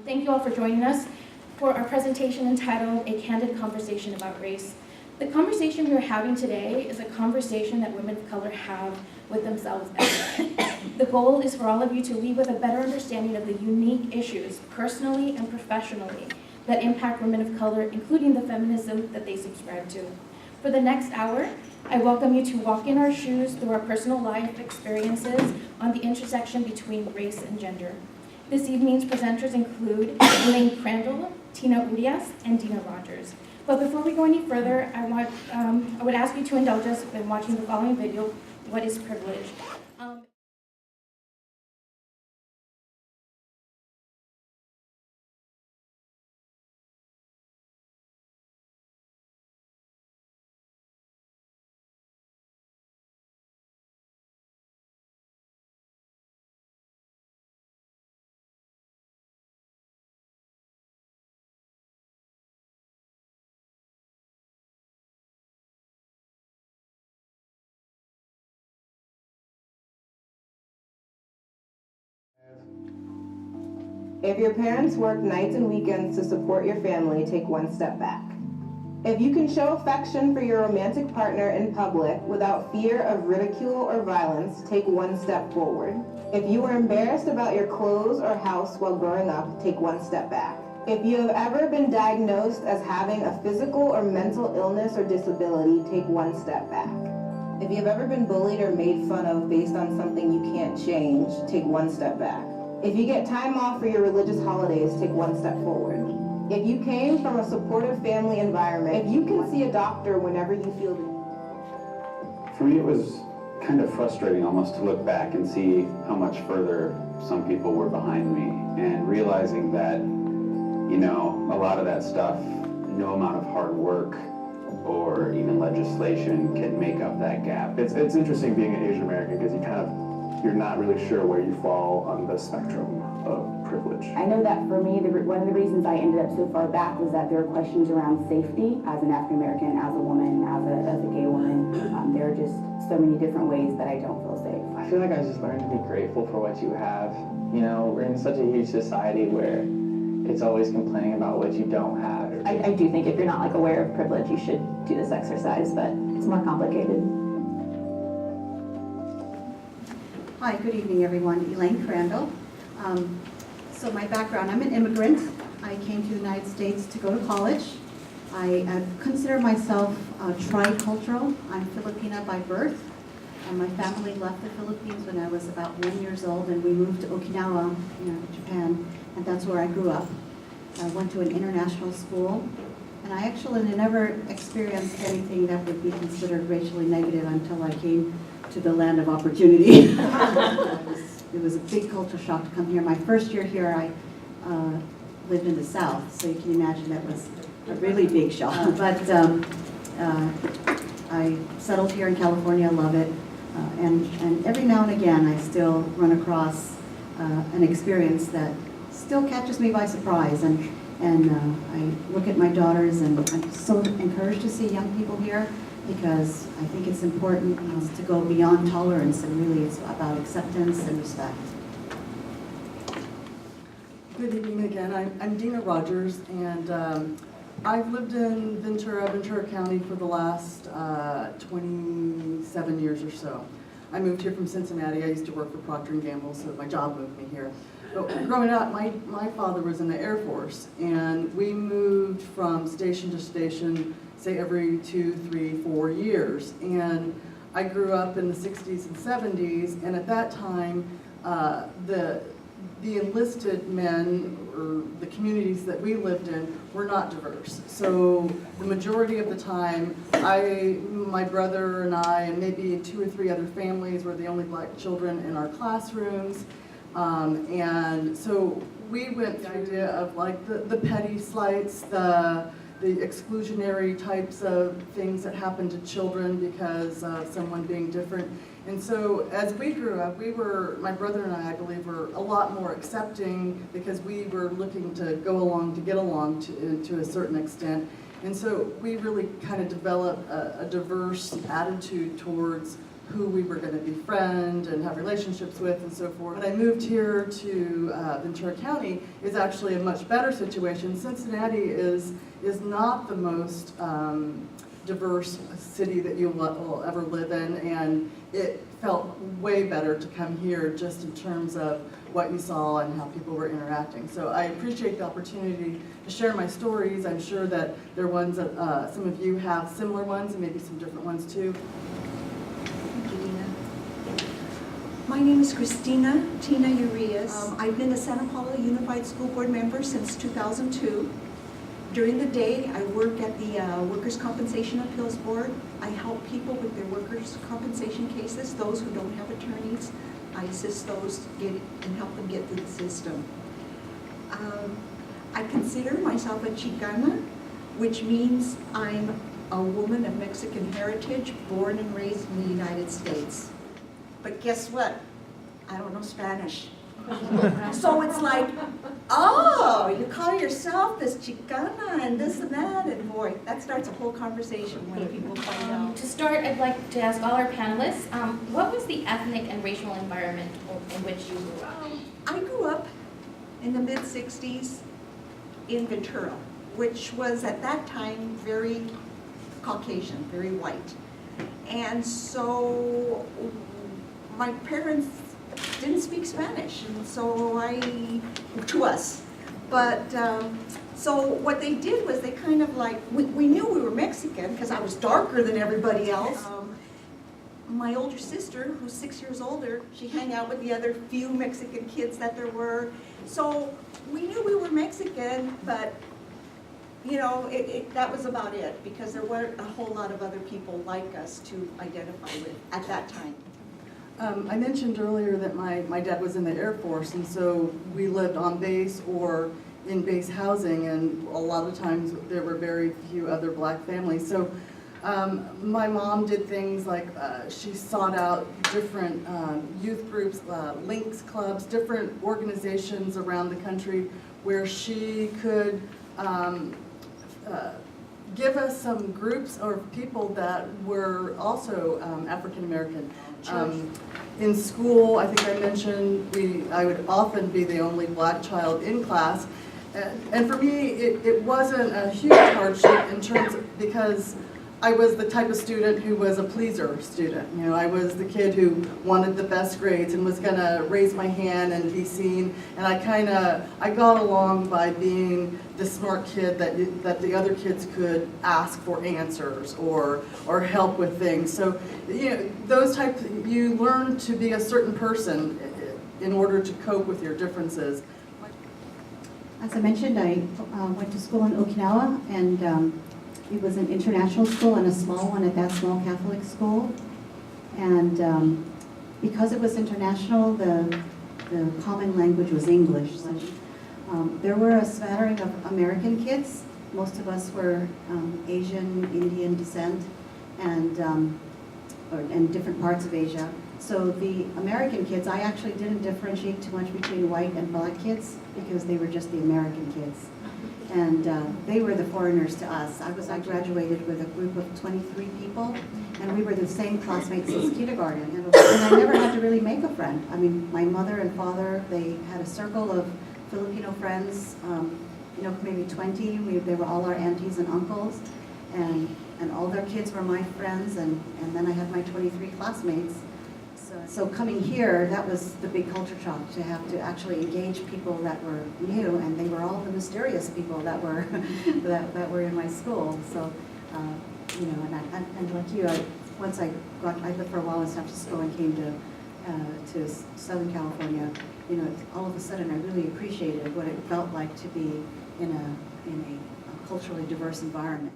Thank you all for joining us for our presentation entitled A Candid Conversation About Race. The conversation we are having today is a conversation that women of color have with themselves every day. The goal is for all of you to leave with a better understanding of the unique issues, personally and professionally, that impact women of color, including the feminism that they subscribe to. For the next hour, I welcome you to walk in our shoes through our personal life experiences on the intersection between race and gender. This evening's presenters include Elaine Crandall, Tina Urias, and Dina Rogers. But before we go any further, I would ask you to indulge us in watching the following video, What is Privilege? If your parents work nights and weekends to support your family, take one step back. If you can show affection for your romantic partner in public without fear of ridicule or violence, take one step forward. If you were embarrassed about your clothes or house while growing up, take one step back. If you have ever been diagnosed as having a physical or mental illness or disability, take one step back. If you have ever been bullied or made fun of based on something you can't change, take one step back. If you get time off for your religious holidays, take one step forward. If you came from a supportive family environment, if you can see a doctor whenever you feel the need. For me, it was kind of frustrating almost to look back and see how much further some people were behind me, and realizing that, you know, a lot of that stuff, no amount of hard work or even legislation can make up that gap. It's interesting being an Asian American because you're not really sure where you fall on the spectrum of privilege. I know that for me, one of the reasons I ended up so far back was that there were questions around safety as an African American, as a woman, as a gay woman. There are just so many different ways that I don't feel safe. I feel like I just learned to be grateful for what you have. You know, we're in such a huge society where it's always complaining about what you don't have. I do think if you're not aware of privilege, you should do this exercise, but it's more complicated. Hi, good evening, everyone. Elaine Crandall. So my background, I'm an immigrant. I came to the United States to go to college. I consider myself tricultural. I'm Filipina by birth. My family left the Philippines when I was about 1 year old, and we moved to Okinawa, Japan, and that's where I grew up. I went to an international school, and I actually never experienced anything that would be considered racially negative until I came to the land of opportunity. It was a big culture shock to come here. My first year here, I lived in the South, so you can imagine that was a really big shock. But I settled here in California, love it, and every now and again, I still run across an experience that still catches me by surprise. And I look at my daughters, and I'm so encouraged to see young people here, because I think it's important to go beyond tolerance, and really it's about acceptance and respect. Good evening again. I'm Dina Rogers, and I've lived in Ventura County for the last 27 years or so. I moved here from Cincinnati. I used to work for Procter & Gamble, so my job moved me here. But growing up, my father was in the Air Force, and we moved from station to station, say every 2, 3, 4 years. And I grew up in the 60s and 70s, and at that time, the enlisted men, or the communities that we lived in, were not diverse. So the majority of the time, my brother and I, and maybe 2 or 3 other families, were the only black children in our classrooms. And so we went through the idea of the petty slights, the exclusionary types of things that happen to children because of someone being different. And so as we grew up, my brother and I believe, were a lot more accepting, because we were looking to go along, to get along to a certain extent. And so we really kind of developed a diverse attitude towards who we were going to befriend and have relationships with and so forth. When I moved here to Ventura County, it's actually a much better situation. Cincinnati is not the most diverse city that you will ever live in, and it felt way better to come here just in terms of what you saw and how people were interacting. So I appreciate the opportunity to share my stories. I'm sure that there are ones that some of you have similar ones and maybe some different ones too. Thank you, Dina. My name is Christina Tina Urias. I've been a Santa Paula Unified School Board member since 2002. During the day, I work at the Workers' Compensation Appeals Board. I help people with their workers' compensation cases, those who don't have attorneys. I assist those and help them get through the system. I consider myself a Chicana, which means I'm a woman of Mexican heritage, born and raised in the United States. But guess what? I don't know Spanish. So it's like, oh, you call yourself this Chicana and this and that, and boy, that starts a whole conversation when people find out. To start, I'd like to ask all our panelists, what was the ethnic and racial environment in which you grew up? I grew up in the mid-60s in Ventura, which was at that time very Caucasian, very white. And so my parents didn't speak Spanish, and so to us. But, so what they did was they kind of like, we knew we were Mexican because I was darker than everybody else. My older sister, who's 6 years older, she hung out with the other few Mexican kids that there were. So we knew we were Mexican, but you know, that was about it, because there weren't a whole lot of other people like us to identify with at that time. I mentioned earlier that my dad was in the Air Force, and so we lived on base or in base housing, and a lot of times there were very few other black families. So my mom did things like she sought out different youth groups, links clubs, different organizations around the country where she could give us some groups or people that were also African American. In school, I think I mentioned, I would often be the only black child in class. And for me, it wasn't a huge hardship in terms of, because I was the type of student who was a pleaser student. You know, I was the kid who wanted the best grades and was gonna raise my hand and be seen. And I got along by being the smart kid that the other kids could ask for answers or help with things. So, you know, those types, you learn to be a certain person in order to cope with your differences. As I mentioned, I went to school in Okinawa, and it was an international school and a small one at that small Catholic school. And because it was international, the common language was English. So, there were a smattering of American kids. Most of us were Asian, Indian descent, and different parts of Asia. So the American kids, I actually didn't differentiate too much between white and black kids because they were just the American kids. And they were the foreigners to us. I graduated with a group of 23 people, and we were the same classmates since kindergarten. And I never had to really make a friend. I mean, my mother and father, they had a circle of Filipino friends, you know, maybe 20. They were all our aunties and uncles, and all their kids were my friends, and then I had my 23 classmates. So coming here, that was the big culture shock, to have to actually engage people that were new, and they were all the mysterious people that were that were in my school. So, you know, and like you, once I lived for a while in San Francisco and came to Southern California, you know, all of a sudden I really appreciated what it felt like to be in a culturally diverse environment.